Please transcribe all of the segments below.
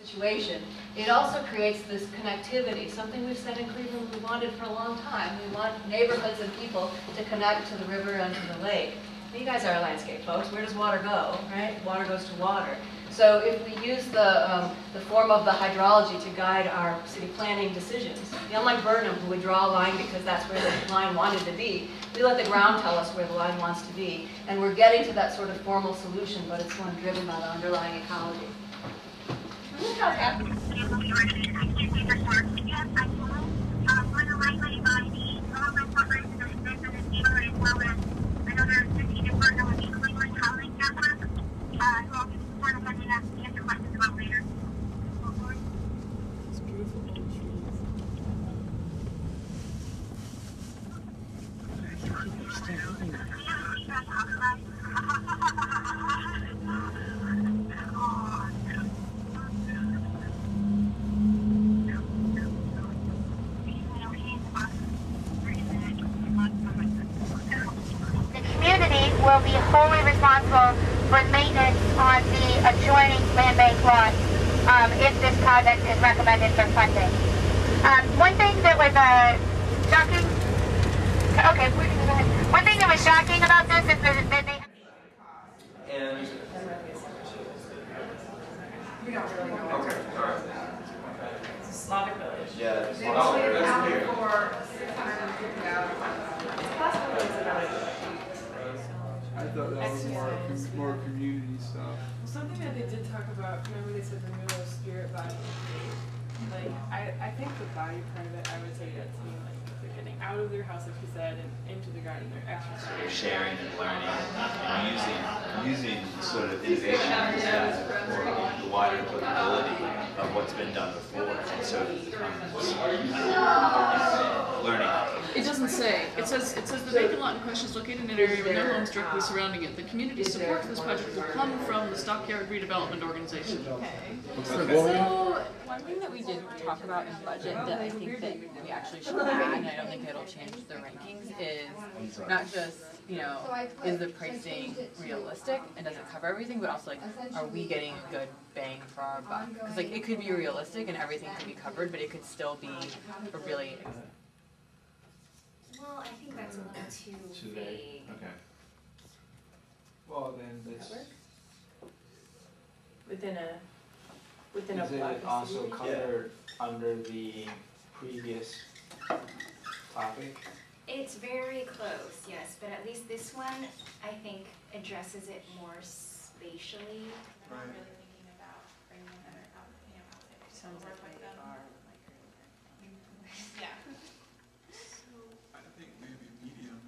situation, it also creates this connectivity, something we've said in Cleveland we wanted for a long time. We want neighborhoods and people to connect to the river and to the lake. You guys are landscape folks. Where does water go, right? Water goes to water. So if we use the form of the hydrology to guide our city planning decisions, unlike Burnham, who would draw a line because that's where the line wanted to be, we let the ground tell us where the line wants to be. And we're getting to that sort of formal solution, but it's one driven by the underlying ecology. Will be wholly responsible for maintenance on the adjoining land bank lot if this project is recommended for funding. One thing that was shocking, okay, one thing that was shocking about this is that they... And... We don't really know. Okay, alright. It's a Slavic village. Yeah, They actually accounted for 650,000. It's possible it's about a I thought that was more community stuff. Something that they did talk about, remember they said renewal of spirit, body, and faith. Like, I think the body part of it, I would take that to mean like they're getting out of their house, like you said, and into the garden, they're exercising. They're sharing and learning and using sort of innovation as that for the wider applicability of what's been done before. And so it becomes learning. It doesn't say. It says the vacant lot in question is located in an area with no homes directly surrounding it. The community support for this project will come from the Stockyard Redevelopment Organization. Okay. So one thing that we did talk about in budget that I think that we actually should add, and I don't think it'll change the rankings, is not just, you know, is the pricing realistic and does it cover everything, but also like, are we getting a good bang for our buck? Because like it could be realistic and everything could be covered, but it could still be a really... Well, I think that's a little too vague. Okay. Well, then it's... within a Is it also covered under the previous topic? It's very close, yes, but at least this one, I think, addresses it more spatially. I'm not really thinking about bringing another out, you know, outside. Sounds like we are. Yeah. I think maybe medium.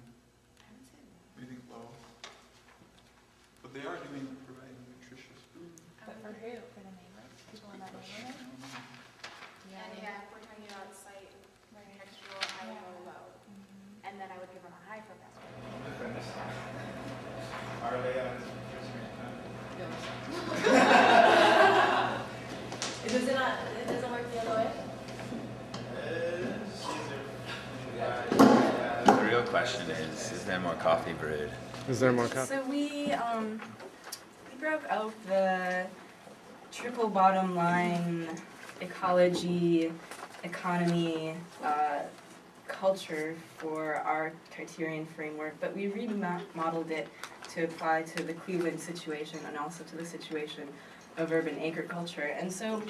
Maybe low. But they are providing nutritious food. But for who? For the neighbors? People in that neighborhood? Yeah. And yeah, if we're talking about site, textual, high, low. And then I would give them a high for best. Are they on It doesn't work the other way? The real question is there more coffee brewed? Is there more coffee? So we broke out the triple bottom line ecology, economy, culture for our criterion framework, but we remodeled it to apply to the Cleveland situation and also to the situation of urban agriculture. And so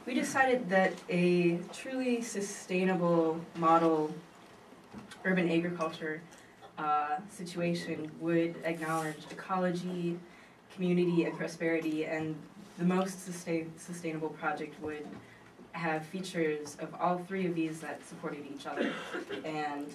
we decided that a truly sustainable model urban agriculture situation would acknowledge ecology, community, and prosperity, and the most sustainable project would have features of all three of these that supported each other. And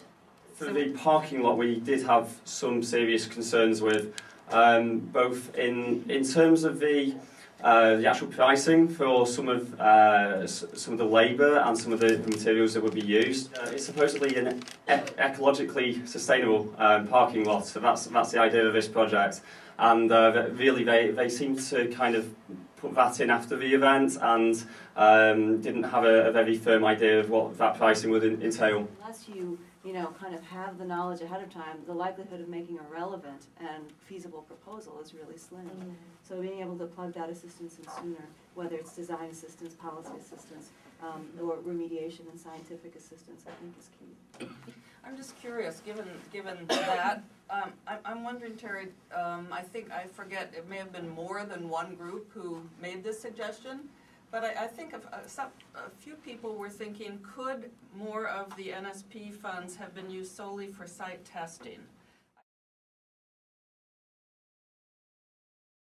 for the parking lot, we did have some serious concerns with both in terms of the actual pricing for some of the labour and some of the materials that would be used. It's supposedly an ecologically sustainable parking lot, so that's the idea of this project. And really, they seem to kind of put that in after the event and didn't have a very firm idea of what that pricing would entail. Unless you you know, kind of have the knowledge ahead of time, the likelihood of making a relevant and feasible proposal is really slim. So being able to plug that assistance in sooner, whether it's design assistance, policy assistance, or remediation and scientific assistance, I think is key. I'm just curious, given that, I'm wondering, Terry, I think, I forget, it may have been more than one group who made this suggestion, but I think a few people were thinking, could more of the NSP funds have been used solely for site testing?